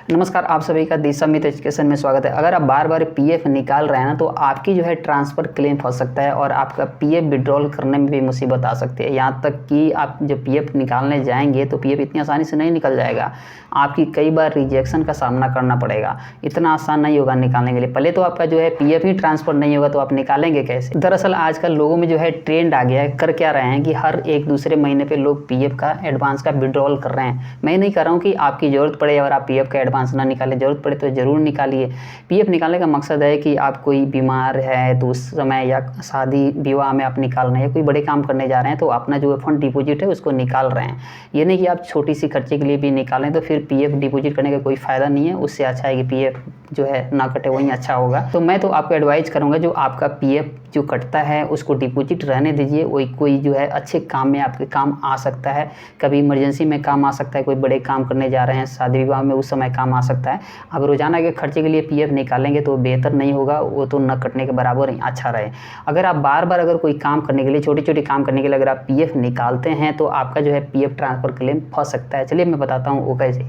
नमस्कार, आप सभी का दिशामित एजुकेशन में स्वागत है। अगर आप बार बार पीएफ निकाल रहे हैं ना, तो आपकी जो है ट्रांसफ़र क्लेम फंस सकता है और आपका पीएफ विड्रॉल करने में भी मुसीबत आ सकती है। यहाँ तक कि आप जब पीएफ निकालने जाएंगे तो पीएफ इतनी आसानी से नहीं निकल जाएगा, आपकी कई बार रिजेक्शन का सामना करना पड़ेगा। इतना आसान नहीं होगा निकालने के लिए। पहले तो आपका जो है पीएफ ही ट्रांसफ़र नहीं होगा तो आप निकालेंगे कैसे? दरअसल आजकल लोगों में जो है ट्रेंड आ गया है, कर क्या रहे हैं कि हर एक दूसरे महीने पे लोग पीएफ का एडवांस का विड्रॉल कर रहे हैं। मैं नहीं कर रहा हूँ कि आपकी ज़रूरत पड़े और आप पीएफ का एडवांस ना निकालें, ज़रूरत पड़े तो ज़रूर निकालिए। पीएफ निकालने का मकसद है कि आप कोई बीमार है तो उस समय, या शादी विवाह में आप निकाल रहे हैं, या कोई बड़े काम करने जा रहे हैं तो अपना जो फंड डिपॉजिट है उसको निकाल रहे हैं। ये नहीं कि आप छोटी सी खर्चे के लिए भी निकालें तो फिर पीएफ डिपॉजिट करने का कोई फ़ायदा नहीं है। उससे अच्छा है कि पीएफ जो है ना कटे, वही अच्छा होगा। तो मैं तो आपको एडवाइस करूँगा, जो आपका पीएफ जो कटता है उसको डिपॉजिट रहने दीजिए। वही कोई जो है अच्छे काम में आपके काम आ सकता है, कभी इमरजेंसी में काम आ सकता है, कोई बड़े काम करने जा रहे हैं, शादी विवाह में, उस समय काम आ सकता है। अब रोज़ाना के खर्चे के लिए पीएफ निकालेंगे तो बेहतर नहीं होगा, वो तो न कटने के बराबर ही अच्छा रहे। अगर आप बार बार अगर कोई काम करने के लिए, छोटे छोटे काम करने के लिए अगर आप पीएफ निकालते हैं तो आपका जो है पीएफ ट्रांसफ़र क्लेम फंस सकता है। चलिए मैं बताता हूँ वो कैसे।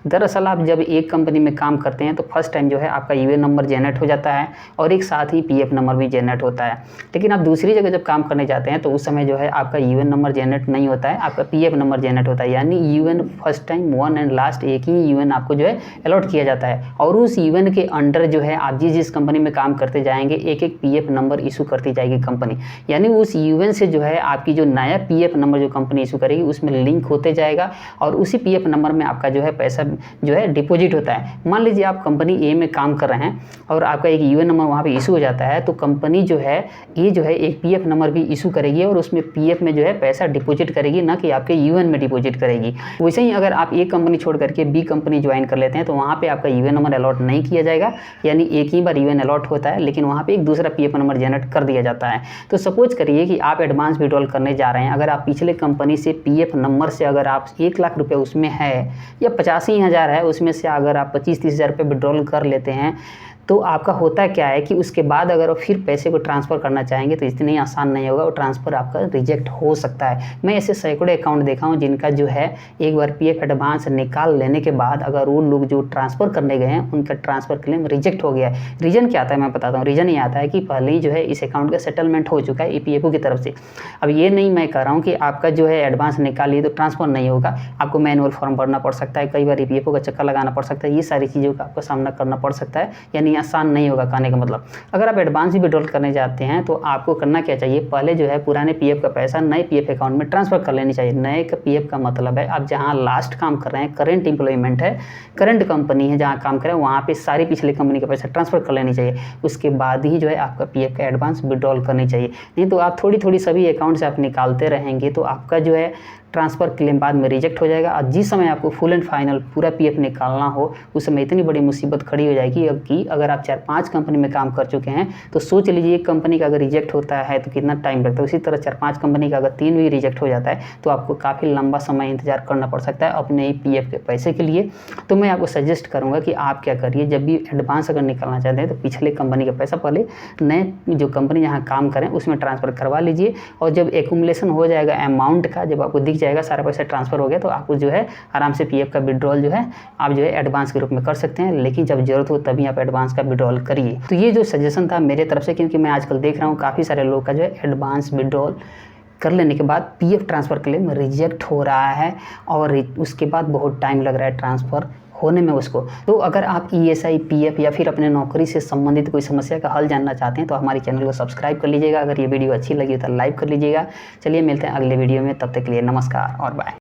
दरअसल आप जब एक कंपनी में काम करते हैं तो फर्स्ट टाइम जो है आपका यूएन नंबर जनरेट हो जाता है और एक साथ ही पीएफ नंबर भी जनरेट होता है। लेकिन आप दूसरी जगह जब काम करने जाते हैं तो उस समय जो है आपका यूएन नंबर जनरेट नहीं होता है, आपका पीएफ नंबर जनरेट होता है। यानी UN first time one and last एक ही यूएन आपको जो है अलॉट किया जाता है और उस यूएन के अंडर जो है आप जिस कंपनी में काम करते जाएंगे एक एक पीएफ नंबर इशू करती जाएगी कंपनी। यानी उस यूएन से जो है आपकी जो नया पीएफ नंबर जो कंपनी इशू करेगी उसमें लिंक होते जाएगा और उसी पीएफ नंबर में आपका जो है पैसा जो है डिपॉजिट होता है। मान लीजिए आप कंपनी ए में काम कर रहे हैं और आपका एक यूएन नंबर वहाँ पे इशू हो जाता है, तो कंपनी जो है ये जो है एक पीएफ नंबर भी इशू करेगी और उसमें पीएफ में जो है पैसा डिपॉजिट करेगी, ना कि आपके यूएन में डिपॉजिट करेगी। वैसे ही अगर आप एक कंपनी छोड़ करके बी कंपनी ज्वाइन कर लेते हैं तो वहाँ पे आपका यूएन नंबर अलॉट नहीं किया जाएगा। यानी एक ही बार यूएन अलॉट होता है लेकिन वहाँ पे एक दूसरा पीएफ नंबर जनरेट कर दिया जाता है। तो सपोज करिए कि आप एडवांस विड्रॉल करने जा रहे हैं, अगर आप पिछले कंपनी से पीएफ नंबर से अगर आप 1 लाख रुपये उसमें है या 85,000 है, उसमें से अगर आप 25-30 हज़ार रुपये विड्रॉल कर लेते हैं तो आपका होता क्या है कि उसके बाद अगर वो फिर पैसे को ट्रांसफ़र करना चाहेंगे तो इतनी आसान नहीं होगा, वो ट्रांसफ़र आपका रिजेक्ट हो सकता है। मैं ऐसे सैकड़ों अकाउंट देखा हूँ जिनका जो है एक बार पीएफ एडवांस निकाल लेने के बाद अगर वो लोग जो ट्रांसफ़र करने गए हैं उनका ट्रांसफ़र क्लेम रिजेक्ट हो गया है। रीज़न क्या आता है मैं बताता हूँ। रीज़न ये आता है कि पहले ही जो है इस अकाउंट का सेटलमेंट हो चुका है ईपीएफओ की तरफ से। अब ये नहीं मैं कह रहा हूँ कि आपका जो है एडवांस निकालिए तो ट्रांसफ़र नहीं होगा, आपको मैनुअल फॉर्म भरना पड़ सकता है, कई बार ईपीएफओ का चक्कर लगाना पड़ सकता है, ये सारी चीज़ों का आपका सामना करना पड़ सकता है। यानी आसान नहीं होगा कहने का मतलब। अगर आप एडवांस ही विड्रॉल करने जाते हैं तो आपको करना क्या चाहिए, पहले जो है पुराने पीएफ का पैसा नए पीएफ अकाउंट में ट्रांसफ़र कर लेनी चाहिए। नए का पीएफ का मतलब है आप जहां लास्ट काम कर रहे हैं, करंट एम्प्लॉयमेंट है, करंट कंपनी है जहां काम कर रहे हैं, वहां पे सारी पिछले कंपनी का पैसा ट्रांसफ़र कर लेनी चाहिए। उसके बाद ही जो है आपका पीएफ का एडवांस विड्रॉल करनी चाहिए। नहीं तो आप थोड़ी थोड़ी सभी अकाउंट से आप निकालते रहेंगे तो आपका जो है ट्रांसफ़र क्लेम बाद में रिजेक्ट हो जाएगा और जिस समय आपको फुल एंड फाइनल पूरा पीएफ निकालना हो उस समय इतनी बड़ी मुसीबत खड़ी हो जाएगी कि अगर आप 4-5 कंपनी में काम कर चुके हैं तो सोच लीजिए एक कंपनी का अगर रिजेक्ट होता है तो कितना टाइम लगता है। उसी तरह 4-5 कंपनी का अगर 3 भी रिजेक्ट हो जाता है तो आपको काफ़ी लंबा समय इंतजार करना पड़ सकता है अपने ही पीएफ के पैसे के लिए। तो मैं आपको सजेस्ट करूँगा कि आप क्या करिए, जब भी एडवांस अगर निकालना चाहते हैं तो पिछले कंपनी का पैसा पहले नए जो कंपनी जहाँ काम करें उसमें ट्रांसफ़र करवा लीजिए और जब एक्यूमुलेशन हो जाएगा अमाउंट का, जब आपको दिख जाएगा सारा पैसा ट्रांसफ़र हो गया तो आपको जो है आराम से पीएफ का विड्रॉल जो है आप जो है एडवांस के रूप में कर सकते हैं। लेकिन जब ज़रूरत हो तभी आप एडवांस का विड्रॉल करिए। तो ये जो सजेशन था मेरे तरफ से, क्योंकि मैं आजकल देख रहा हूँ काफ़ी सारे लोग का जो है एडवांस विड्रॉल कर लेने के बाद पीएफ ट्रांसफ़र क्लेम रिजेक्ट हो रहा है और उसके बाद बहुत टाइम लग रहा है ट्रांसफ़र होने में उसको। तो अगर आप ईएसआई, पीएफ या फिर अपने नौकरी से संबंधित कोई समस्या का हल जानना चाहते हैं तो हमारे चैनल को सब्सक्राइब कर लीजिएगा। अगर ये वीडियो अच्छी लगी तो लाइक कर लीजिएगा। चलिए मिलते हैं अगले वीडियो में, तब तक के लिए नमस्कार और बाय।